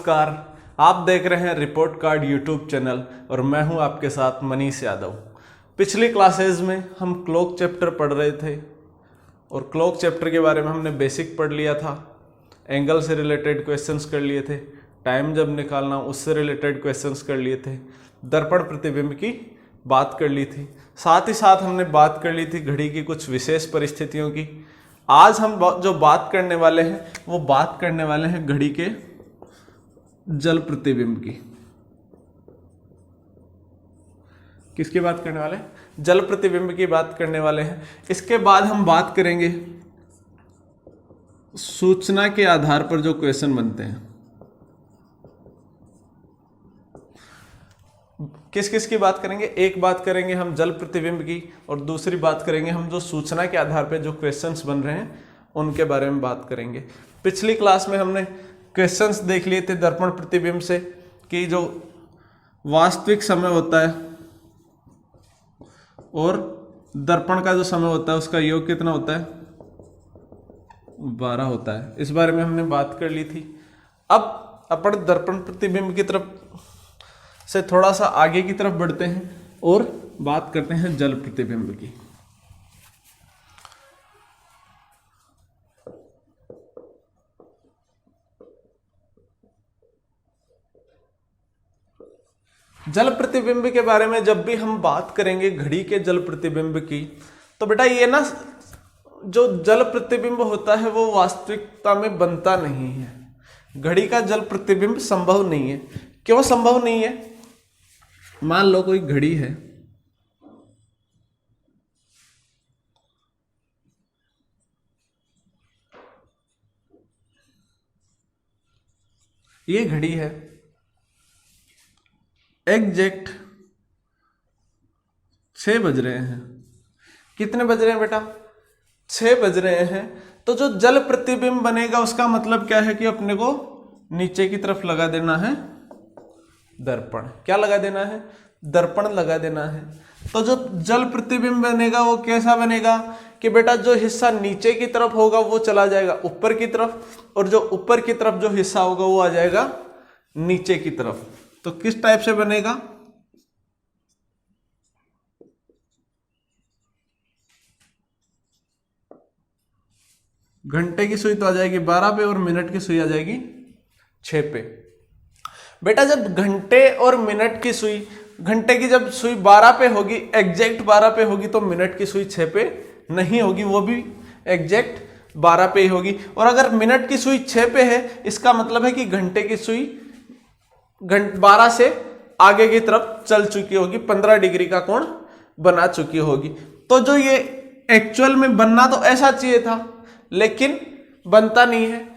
नमस्कार। आप देख रहे हैं रिपोर्ट कार्ड यूट्यूब चैनल और मैं हूं आपके साथ मनीष यादव। पिछली क्लासेस में हम क्लॉक चैप्टर पढ़ रहे थे और क्लॉक चैप्टर के बारे में हमने बेसिक पढ़ लिया था, एंगल से रिलेटेड क्वेश्चंस कर लिए थे, टाइम जब निकालना उससे रिलेटेड क्वेश्चंस कर लिए थे, दर्पण प्रतिबिंब की बात कर ली थी, साथ ही साथ हमने बात कर ली थी घड़ी की कुछ विशेष परिस्थितियों की। आज हम जो बात करने वाले हैं वो बात करने वाले हैं घड़ी के जल प्रतिबिंब की। किसकी बात करने वाले हैं? जल प्रतिबिंब की बात करने वाले हैं। इसके बाद हम बात करेंगे सूचना के आधार पर जो क्वेश्चन बनते हैं। किस किस की बात करेंगे? एक बात करेंगे हम जल प्रतिबिंब की और दूसरी बात करेंगे हम जो सूचना के आधार पर जो क्वेश्चंस बन रहे हैं उनके बारे में बात करेंगे। पिछली क्लास में हमने क्वेश्चंस देख लिए थे दर्पण प्रतिबिंब से कि जो वास्तविक समय होता है और दर्पण का जो समय होता है उसका योग कितना होता है? 12 होता है। इस बारे में हमने बात कर ली थी। अब अपन दर्पण प्रतिबिंब की तरफ से थोड़ा सा आगे की तरफ बढ़ते हैं और बात करते हैं जल प्रतिबिंब की। जल प्रतिबिंब के बारे में जब भी हम बात करेंगे घड़ी के जल प्रतिबिंब की, तो बेटा ये ना जो जल प्रतिबिंब होता है वो वास्तविकता में बनता नहीं है। घड़ी का जल प्रतिबिंब संभव नहीं है। क्यों संभव नहीं है? मान लो कोई घड़ी है, ये घड़ी है, एग्जैक्ट 6 बज रहे हैं। कितने बज रहे हैं बेटा? 6 बज रहे हैं। तो जो जल प्रतिबिंब बनेगा उसका मतलब क्या है कि अपने को नीचे की तरफ लगा देना है दर्पण। क्या लगा देना है? दर्पण लगा देना है। तो जो जल प्रतिबिंब बनेगा वो कैसा बनेगा कि बेटा जो हिस्सा नीचे की तरफ होगा वो चला जाएगा ऊपर की तरफ और जो ऊपर की तरफ जो हिस्सा होगा वो आ जाएगा नीचे की तरफ। तो किस टाइप से बनेगा? घंटे की सुई तो आ जाएगी 12 पे और मिनट की सुई आ जाएगी 6 पे। बेटा जब घंटे और मिनट की सुई, घंटे की जब सुई 12 पे होगी, एग्जैक्ट 12 पे होगी, तो मिनट की सुई 6 पे नहीं होगी, वो भी एग्जैक्ट 12 पे ही होगी। और अगर मिनट की सुई 6 पे है इसका मतलब है कि घंटे की सुई 12 से आगे की तरफ चल चुकी होगी, 15 डिग्री का कोण बना चुकी होगी। तो जो ये एक्चुअल में बनना तो ऐसा चाहिए था लेकिन बनता नहीं है,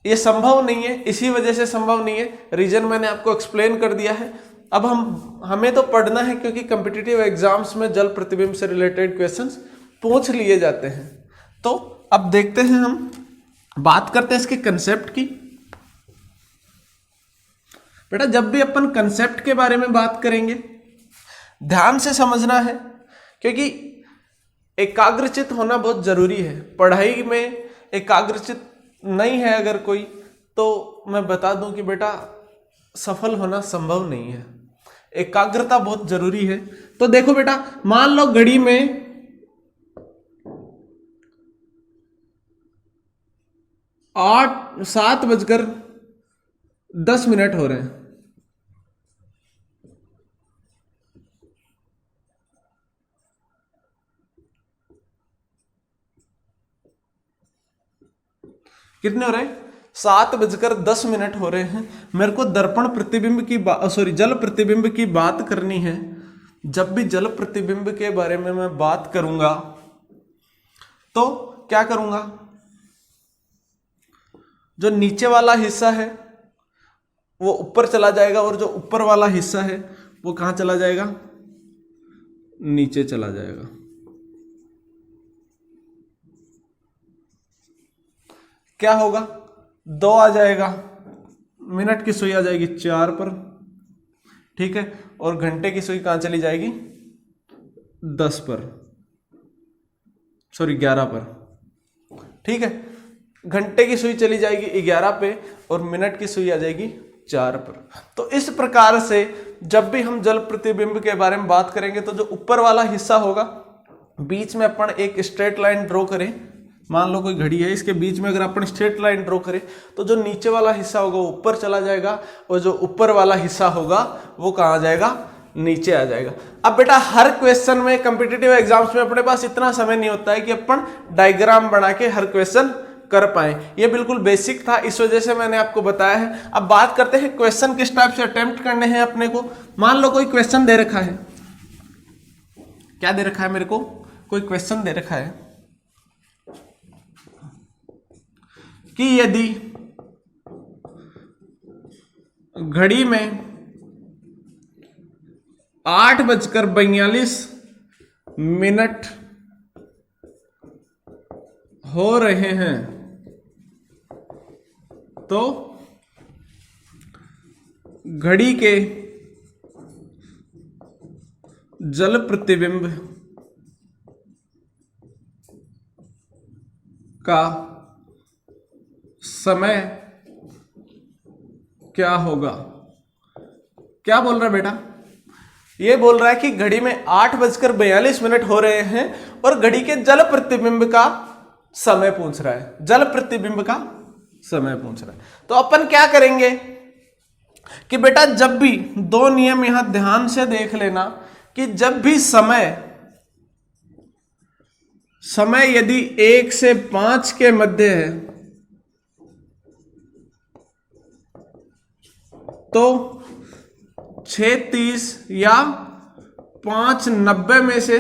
ये संभव नहीं है। इसी वजह से संभव नहीं है। रीजन मैंने आपको एक्सप्लेन कर दिया है। अब हमें तो पढ़ना है क्योंकि कॉम्पिटिटिव एग्जाम्स में जल प्रतिबिंब से रिलेटेड क्वेश्चंस पूछ लिए जाते हैं। तो अब देखते हैं, हम बात करते हैं इसके कंसेप्ट की। बेटा जब भी अपन कंसेप्ट के बारे में बात करेंगे ध्यान से समझना है क्योंकि एकाग्रचित होना बहुत जरूरी है। पढ़ाई में एकाग्रचित नहीं है अगर कोई, तो मैं बता दूं कि बेटा सफल होना संभव नहीं है। एकाग्रता बहुत जरूरी है। तो देखो बेटा, मान लो घड़ी में 7:10 हो रहे हैं। कितने हो रहे हैं? 7:10 हो रहे हैं। मेरे को दर्पण प्रतिबिंब की जल प्रतिबिंब की बात करनी है। जब भी जल प्रतिबिंब के बारे में मैं बात करूंगा तो क्या करूंगा? जो नीचे वाला हिस्सा है वो ऊपर चला जाएगा और जो ऊपर वाला हिस्सा है वो कहां चला जाएगा? नीचे चला जाएगा। क्या होगा? 2 आ जाएगा, मिनट की सुई आ जाएगी 4 पर, ठीक है, और घंटे की सुई कहां चली जाएगी? 10 पर, सॉरी 11 पर, ठीक है। घंटे की सुई चली जाएगी 11 पे और मिनट की सुई आ जाएगी 4 पर। तो इस प्रकार से जब भी हम जल प्रतिबिंब के बारे में बात करेंगे तो जो ऊपर वाला हिस्सा होगा, बीच में अपन एक स्ट्रेट लाइन ड्रॉ करें, मान लो कोई घड़ी है, इसके बीच में अगर अपन स्ट्रेट लाइन ड्रॉ करें तो जो नीचे वाला हिस्सा होगा वो ऊपर चला जाएगा और जो ऊपर वाला हिस्सा होगा वो कहाँ जाएगा, नीचे आ जाएगा। अब बेटा हर क्वेश्चन में कॉम्पिटिटिव एग्जाम्स में अपने पास इतना समय नहीं होता है कि अपन डायग्राम बना के हर क्वेश्चन कर पाए, ये बिल्कुल बेसिक था, इस वजह से मैंने आपको बताया है। अब बात करते हैं क्वेश्चन किस टाइप से अटेम्प्ट करने हैं अपने को। मान लो कोई क्वेश्चन दे रखा है, क्या दे रखा है मेरे को, कोई क्वेश्चन दे रखा है कि यदि घड़ी में 8:42 हो रहे हैं तो घड़ी के जल प्रतिबिंब का समय क्या होगा। क्या बोल रहा है बेटा, ये बोल रहा है कि घड़ी में 8:42 हो रहे हैं और घड़ी के जल प्रतिबिंब का समय पूछ रहा है, जल प्रतिबिंब का समय पूछ रहा है। तो अपन क्या करेंगे कि बेटा जब भी दो नियम यहां ध्यान से देख लेना कि जब भी समय यदि 1 से 5 के मध्य है तो 6:30 या 5:90 में से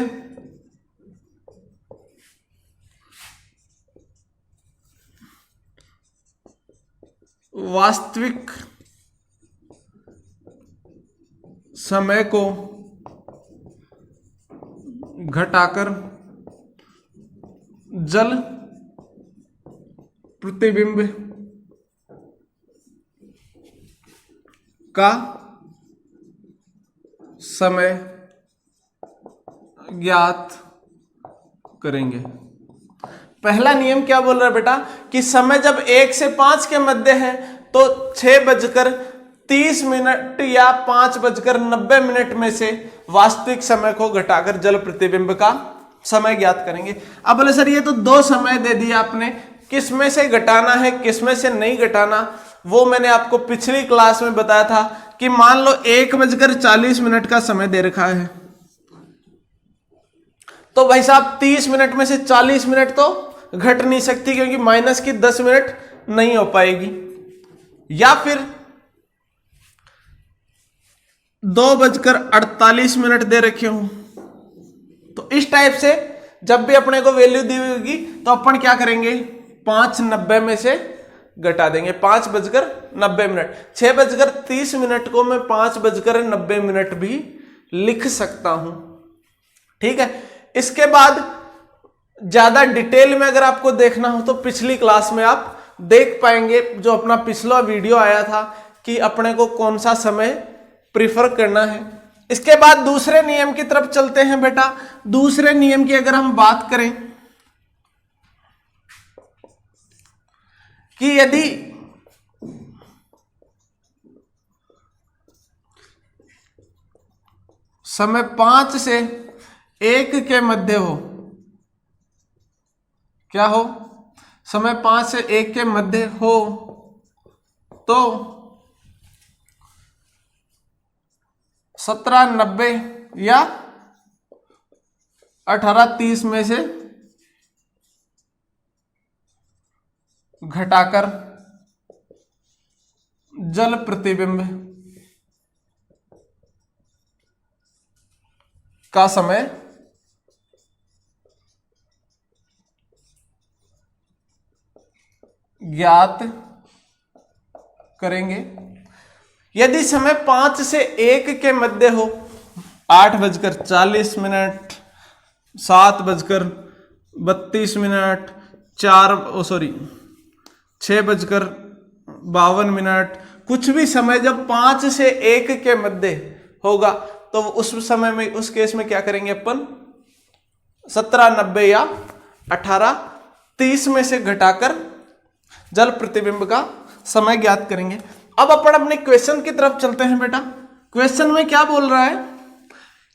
वास्तविक समय को घटाकर जल प्रतिबिंब का समय ज्ञात करेंगे। पहला नियम क्या बोल रहा है बेटा कि समय जब 1 से 5 के मध्य है तो 6:30 या 5:90 में से वास्तविक समय को घटाकर जल प्रतिबिंब का समय ज्ञात करेंगे। अब बोले सर ये तो दो समय दे दिया आपने, किस में से घटाना है किस में से नहीं घटाना, वो मैंने आपको पिछली क्लास में बताया था कि मान लो 1:40 का समय दे रखा है तो भाई साहब 30 मिनट में से 40 मिनट तो घट नहीं सकती क्योंकि माइनस की 10 मिनट नहीं हो पाएगी, या फिर 2:48 दे रखे हूं। तो इस टाइप से जब भी अपने को वैल्यू दी होगी तो अपन क्या करेंगे 5:90 में से घटा देंगे 5:90। 6:30 को मैं 5:90 भी लिख सकता हूं, ठीक है। इसके बाद ज्यादा डिटेल में अगर आपको देखना हो तो पिछली क्लास में आप देख पाएंगे, जो अपना पिछला वीडियो आया था कि अपने को कौन सा समय प्रिफर करना है। इसके बाद दूसरे नियम की तरफ चलते हैं बेटा। दूसरे नियम की अगर हम बात करें कि यदि समय 5 से 1 के मध्य हो, क्या हो, समय 5 से 1 के मध्य हो तो 17:90 या 18:30 में से घटाकर जल प्रतिबिंब का समय ज्ञात करेंगे। यदि समय 5 से 1 के मध्य हो, 8:40, 7:32, 6:52, कुछ भी समय जब 5 से 1 के मध्य होगा तो उस समय में, उस केस में क्या करेंगे अपन 17:90 या 18:30 में से घटाकर जल प्रतिबिंब का समय ज्ञात करेंगे। अब अपन अपने क्वेश्चन की तरफ चलते हैं बेटा। क्वेश्चन में क्या बोल रहा है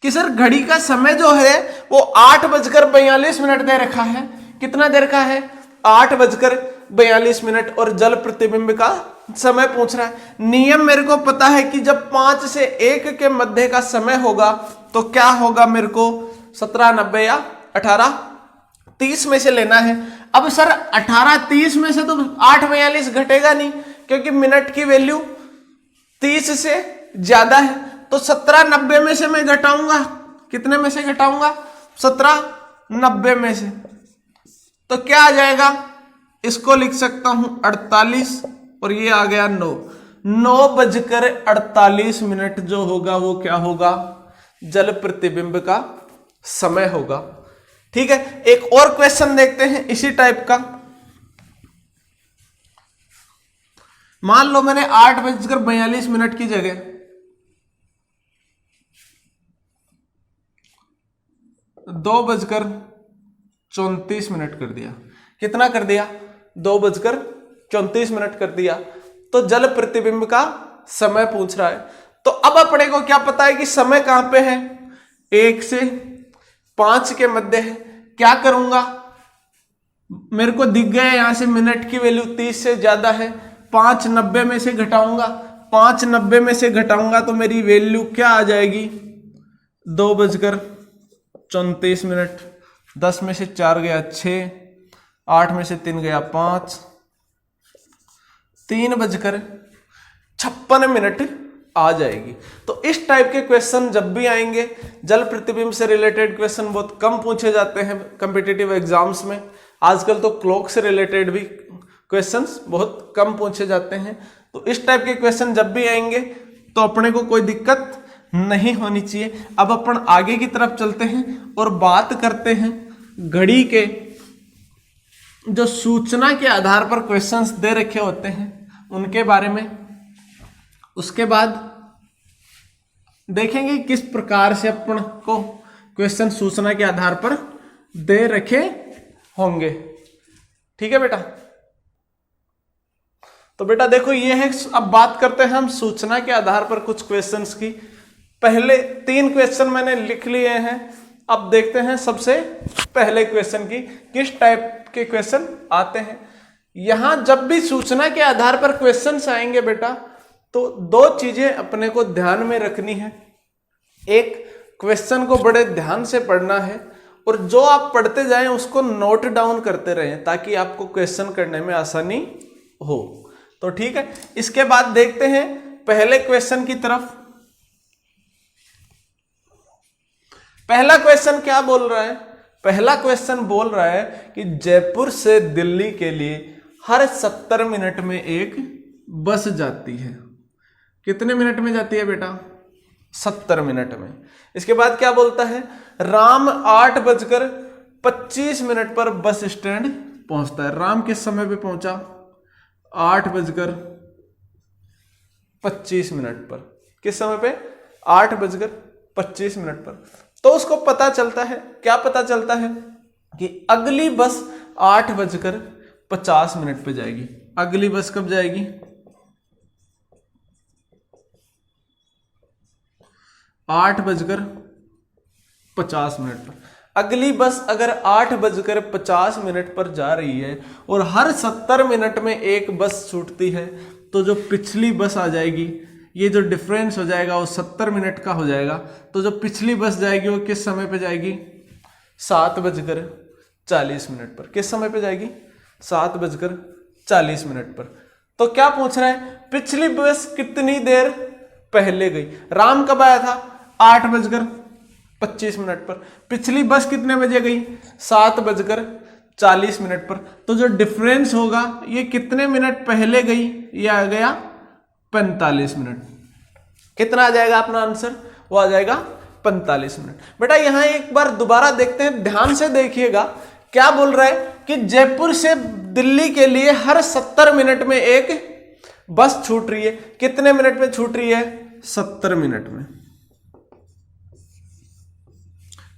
कि सर घड़ी का समय जो है वो 8:42 दे रखा है। कितना दे रखा है? 8:42 और जल प्रतिबिंब का समय पूछ रहा है। नियम मेरे को पता है कि जब 5 से 1 के मध्य का समय होगा तो क्या होगा, मेरे को 17:90 या 18:30 में से लेना है। अब सर 18:30 में से तो 8:42 घटेगा नहीं, क्योंकि मिनट की वैल्यू 30 से ज्यादा है। तो 17:90 में से मैं घटाऊंगा, कितने में से घटाऊंगा? 17:90 में से। तो क्या आ जाएगा? इसको लिख सकता हूं 48 और ये आ गया 9। 9:48 जो होगा वो क्या होगा? जल प्रतिबिंब का समय होगा। ठीक है, एक और क्वेश्चन देखते हैं इसी टाइप का। मान लो मैंने 8:42 की जगह 2:34 कर दिया। कितना कर दिया? 2:34 कर दिया। तो जल प्रतिबिंब का समय पूछ रहा है। तो अब अपने को क्या पता है कि समय कहां पे है? 1 से 5 के मध्य है। क्या करूंगा? मेरे को दिख गया यहां से मिनट की वैल्यू 30 से ज्यादा है। 5:90 में से घटाऊंगा, 5:90 में से घटाऊंगा तो मेरी वैल्यू क्या आ जाएगी? 2:34। 10 में से 4 गया 6, 8 में से 3 गया 5, 3:56 आ जाएगी। तो इस टाइप के क्वेश्चन जब भी आएंगे, जल प्रतिबिंब से रिलेटेड क्वेश्चन बहुत कम पूछे जाते हैं कॉम्पिटिटिव एग्जाम्स में। आजकल तो क्लॉक से रिलेटेड भी क्वेश्चंस बहुत कम पूछे जाते हैं। तो इस टाइप के क्वेश्चन जब भी आएंगे तो अपने को कोई दिक्कत नहीं होनी चाहिए। अब अपन आगे की तरफ चलते हैं और बात करते हैं घड़ी के जो सूचना के आधार पर क्वेश्चंस दे रखे होते हैं उनके बारे में। उसके बाद देखेंगे किस प्रकार से अपन को क्वेश्चन सूचना के आधार पर दे रखे होंगे। ठीक है बेटा। तो बेटा देखो ये है, अब बात करते हैं हम सूचना के आधार पर कुछ क्वेश्चंस की। पहले 3 क्वेश्चन मैंने लिख लिए हैं। अब देखते हैं सबसे पहले क्वेश्चन की किस टाइप के क्वेश्चन आते हैं। यहां जब भी सूचना के आधार पर क्वेश्चंस आएंगे बेटा, तो 2 चीजें अपने को ध्यान में रखनी है। एक, क्वेश्चन को बड़े ध्यान से पढ़ना है और जो आप पढ़ते जाएं उसको नोट डाउन करते रहें ताकि आपको क्वेश्चन करने में आसानी हो। तो ठीक है, इसके बाद देखते हैं पहले क्वेश्चन की तरफ। पहला क्वेश्चन क्या बोल रहा है? पहला क्वेश्चन बोल रहा है कि जयपुर से दिल्ली के लिए हर 70 मिनट में एक बस जाती है। कितने मिनट में जाती है बेटा? 70 मिनट में। इसके बाद क्या बोलता है? राम 8:25 पर बस स्टैंड पहुंचता है। राम किस समय पे पहुंचा? 8:25 पर। किस समय पे? 8:25 पर। तो उसको पता चलता है, क्या पता चलता है कि अगली बस 8:50 पे जाएगी। अगली बस कब जाएगी? 8:50 पर। अगली बस अगर 8:50 पर जा रही है और हर 70 मिनट में एक बस छूटती है, तो जो पिछली बस आ जाएगी, ये जो डिफरेंस हो जाएगा वो 70 मिनट का हो जाएगा। तो जो पिछली बस जाएगी वो किस समय पे जाएगी? 7:40 पर। किस समय पे जाएगी? 7:40 पर। तो क्या पूछ रहा है? पिछली बस कितनी देर पहले गई? राम कब आया था? 8:25 पर। पिछली बस कितने बजे गई? 7:40 पर। तो जो डिफरेंस होगा ये कितने मिनट पहले गई? ये आ गया 45 मिनट। कितना आ जाएगा अपना आंसर? वो आ जाएगा 45 मिनट। बेटा यहां एक बार दोबारा देखते हैं, ध्यान से देखिएगा। क्या बोल रहा है कि जयपुर से दिल्ली के लिए हर 70 मिनट में एक बस छूट रही है। कितने मिनट में छूट रही है? 70 मिनट में।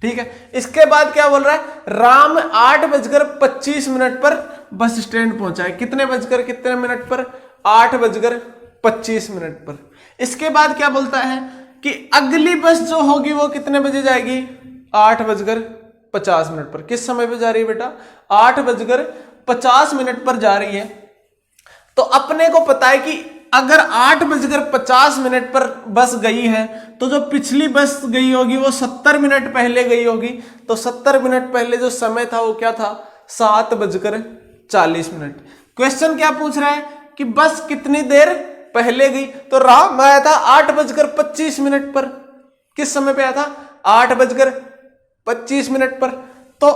ठीक है, इसके बाद क्या बोल रहा है? राम 8:25 पर बस स्टैंड पहुंचा है। कितने बजकर कितने मिनट पर? 8:25 पर। इसके बाद क्या बोलता है कि अगली बस जो होगी वो कितने बजे जाएगी? 8:50 पर। किस समय पे जा रही है बेटा? 8:50 पर जा रही है। तो अपने को पता है कि अगर 8:50 पर बस गई है तो जो पिछली बस गई होगी वो 70 मिनट पहले गई होगी। तो 70 मिनट पहले जो समय था वो क्या था? 7:40। क्वेश्चन क्या पूछ रहा है कि बस कितनी देर पहले गई? तो राम आया था 8:25 पर। किस समय पे आया था? 8:25 पर। तो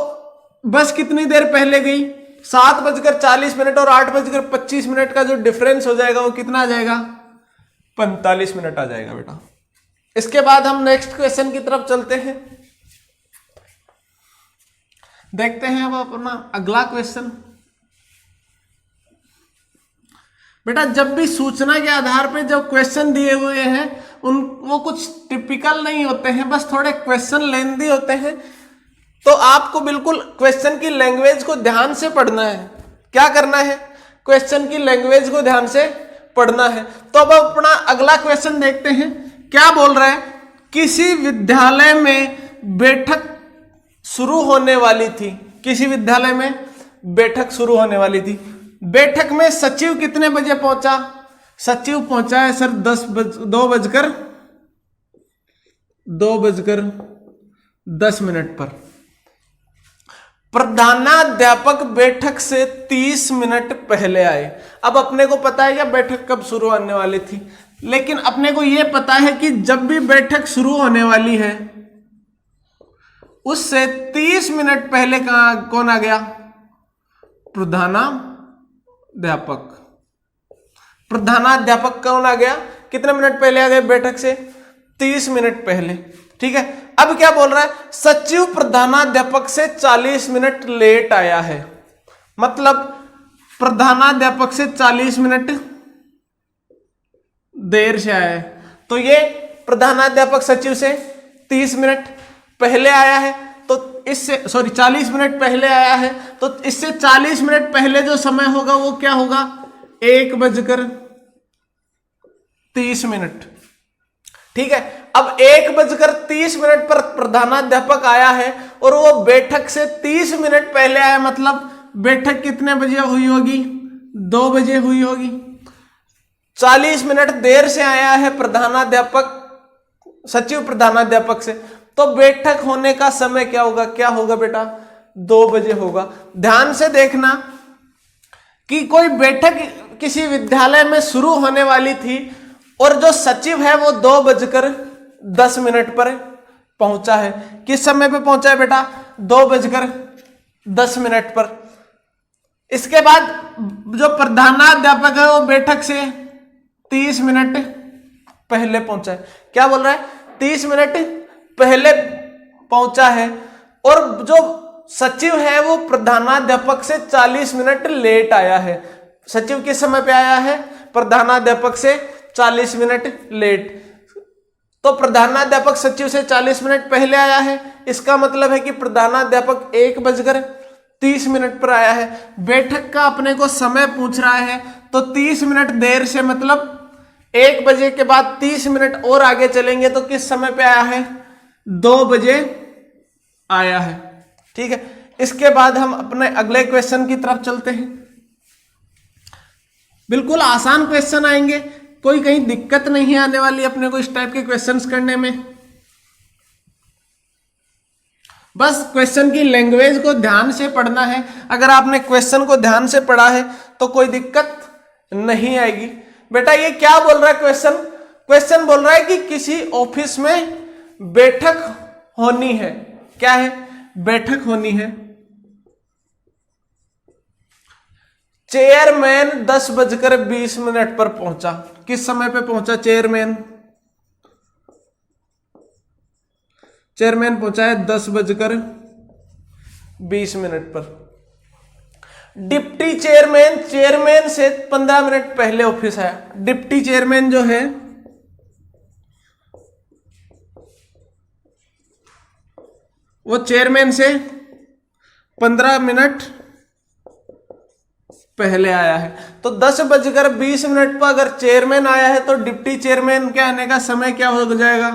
बस कितनी देर पहले गई? 7:40 और 8:25 का जो डिफरेंस हो जाएगा वो कितना आ जाएगा? 45 मिनट आ जाएगा बेटा। इसके बाद हम नेक्स्ट क्वेश्चन की तरफ चलते हैं। देखते हैं अब अपना अगला क्वेश्चन। बेटा जब भी सूचना के आधार पर जब क्वेश्चन दिए हुए हैं वो कुछ टिपिकल नहीं होते हैं, बस थोड़े क्वेश्चन लेंथी होते हैं। तो आपको बिल्कुल क्वेश्चन की लैंग्वेज को ध्यान से पढ़ना है। क्या करना है? क्वेश्चन की लैंग्वेज को ध्यान से पढ़ना है। तो अब अपना अगला क्वेश्चन देखते हैं। क्या बोल रहा है? किसी विद्यालय में बैठक शुरू होने वाली थी। किसी विद्यालय में बैठक शुरू होने वाली थी। बैठक में सचिव कितने बजे पहुंचा? सचिव पहुंचा है सर 2:10 पर। प्रधानाध्यापक बैठक से 30 मिनट पहले आए। अब अपने को पता है क्या बैठक कब शुरू होने वाली थी, लेकिन अपने को यह पता है कि जब भी बैठक शुरू होने वाली है उससे 30 मिनट पहले कौन आ गया? प्रधानाध्यापक। प्रधानाध्यापक कौन आ गया? कितने मिनट पहले आ गए बैठक से? 30 मिनट पहले। ठीक है। अब क्या बोल रहा है? सचिव प्रधानाध्यापक से 40 मिनट लेट आया है। मतलब प्रधानाध्यापक से 40 मिनट देर से आया है। तो ये प्रधानाध्यापक सचिव से 30 मिनट पहले आया है, तो इससे 40 मिनट पहले आया है, तो इससे 40 मिनट पहले जो समय होगा वो क्या होगा? 1:30। ठीक है। अब 1:30 पर प्रधानाध्यापक आया है और वो बैठक से 30 मिनट पहले आया, मतलब बैठक कितने बजे हुई होगी? 2 बजे हुई होगी। 40 मिनट देर से आया है प्रधानाध्यापक, सचिव प्रधानाध्यापक से, तो बैठक होने का समय क्या होगा? क्या होगा बेटा? 2 बजे होगा। ध्यान से देखना कि कोई बैठक किसी विद्यालय में शुरू होने वाली थी और जो सचिव है वो 2:10 पर पहुंचा है। किस समय पे पहुंचा है बेटा? 2:10 पर। इसके बाद जो प्रधानाध्यापक है वो बैठक से 30 मिनट पहले पहुंचा है। क्या बोल रहा है? 30 मिनट पहले पहुंचा है और जो सचिव है वो प्रधानाध्यापक से 40 मिनट लेट आया है। सचिव किस समय पे आया है? प्रधानाध्यापक से 40 मिनट लेट। तो प्रधानाध्यापक सचिव से 40 मिनट पहले आया है, इसका मतलब है कि प्रधानाध्यापक 1:30 पर आया है। बैठक का अपने को समय पूछ रहा है, तो 30 मिनट देर से मतलब 1 बजे के बाद 30 मिनट और आगे चलेंगे तो किस समय पे आया है? 2 बजे आया है। ठीक है। इसके बाद हम अपने अगले क्वेश्चन की तरफ चलते हैं। बिल्कुल आसान क्वेश्चन आएंगे, कोई कहीं दिक्कत नहीं आने वाली अपने को इस टाइप के क्वेश्चंस करने में। बस क्वेश्चन की लैंग्वेज को ध्यान से पढ़ना है। अगर आपने क्वेश्चन को ध्यान से पढ़ा है तो कोई दिक्कत नहीं आएगी। बेटा ये क्या बोल रहा है क्वेश्चन? क्वेश्चन बोल रहा है कि किसी ऑफिस में बैठक होनी है। क्या है? बैठक होनी है। चेयरमैन 10:20 पर पहुंचा। किस समय पे पहुंचा चेयरमैन? चेयरमैन पहुंचा है 10:20 पर। डिप्टी चेयरमैन चेयरमैन से 15 मिनट पहले ऑफिस आया। डिप्टी चेयरमैन जो है वो चेयरमैन से 15 मिनट पहले आया है। तो 10:20 पर अगर चेयरमैन आया है तो डिप्टी चेयरमैन के आने का समय क्या हो जाएगा?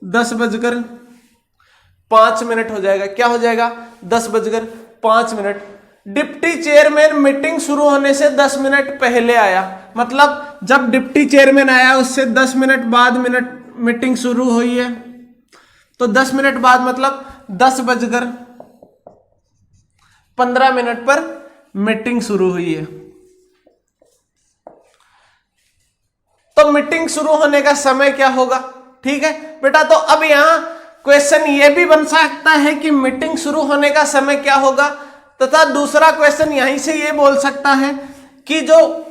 10:05 हो जाएगा। क्या हो जाएगा? 10:05। डिप्टी चेयरमैन मीटिंग शुरू होने से 10 मिनट पहले आया, मतलब जब डिप्टी चेयरमैन आया उससे 10 मिनट बाद मीटिंग शुरू हुई है। तो 10 मिनट बाद मतलब 10:15 पर मीटिंग शुरू हुई है। तो मीटिंग शुरू होने का समय क्या होगा? ठीक है बेटा, तो अब यहां क्वेश्चन ये भी बन सकता है कि मीटिंग शुरू होने का समय क्या होगा, तथा दूसरा क्वेश्चन यहीं से ये बोल सकता है कि जो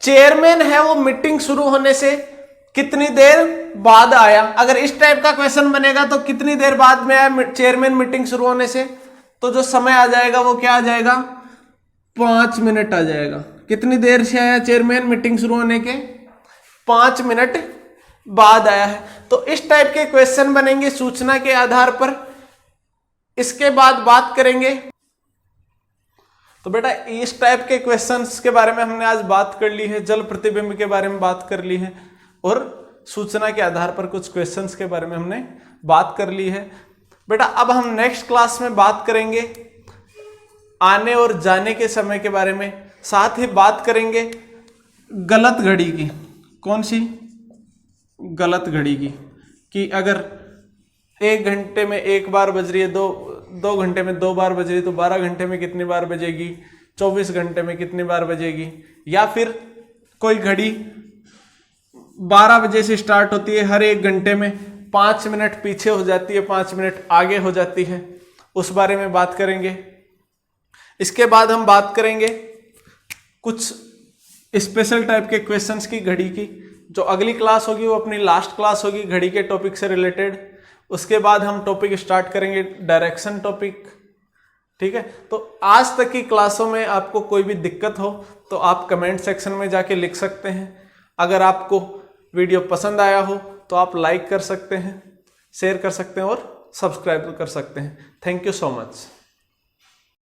चेयरमैन है वो मीटिंग शुरू होने से कितनी देर बाद आया। अगर इस टाइप का क्वेश्चन बनेगा तो कितनी देर बाद में आया चेयरमैन मीटिंग शुरू होने से, तो जो समय आ जाएगा वो क्या आ जाएगा? 5 मिनट आ जाएगा। कितनी देर से आया चेयरमैन मीटिंग शुरू होने के? 5 मिनट बाद आया है। तो इस टाइप के क्वेश्चन बनेंगे सूचना के आधार पर। इसके बाद बात करेंगे, तो बेटा इस टाइप के क्वेश्चंस के बारे में हमने आज बात कर ली है, जल प्रतिबिंब के बारे में बात कर ली है और सूचना के आधार पर कुछ क्वेश्चंस के बारे में हमने बात कर ली है। बेटा अब हम नेक्स्ट क्लास में बात करेंगे आने और जाने के समय के बारे में, साथ ही बात करेंगे गलत घड़ी की। कौन सी? गलत घड़ी की, कि अगर 1 घंटे में 1 बार बज रही है, 2 घंटे में 2 बार बज रही है, तो 12 घंटे में कितनी बार बजेगी, 24 घंटे में कितनी बार बजेगी। या फिर कोई घड़ी 12 बजे से स्टार्ट होती है, हर 1 घंटे में 5 मिनट पीछे हो जाती है, 5 मिनट आगे हो जाती है, उस बारे में बात करेंगे। इसके बाद हम बात करेंगे कुछ स्पेशल टाइप के क्वेश्चंस की घड़ी की। जो अगली क्लास होगी वो अपनी लास्ट क्लास होगी घड़ी के टॉपिक से रिलेटेड। उसके बाद हम टॉपिक स्टार्ट करेंगे डायरेक्शन टॉपिक। ठीक है, तो आज तक की क्लासों में आपको कोई भी दिक्कत हो तो आप कमेंट सेक्शन में जाके लिख सकते हैं। अगर आपको वीडियो पसंद आया हो तो आप लाइक कर सकते हैं, शेयर कर सकते हैं और सब्सक्राइब कर सकते हैं। Thank you so much.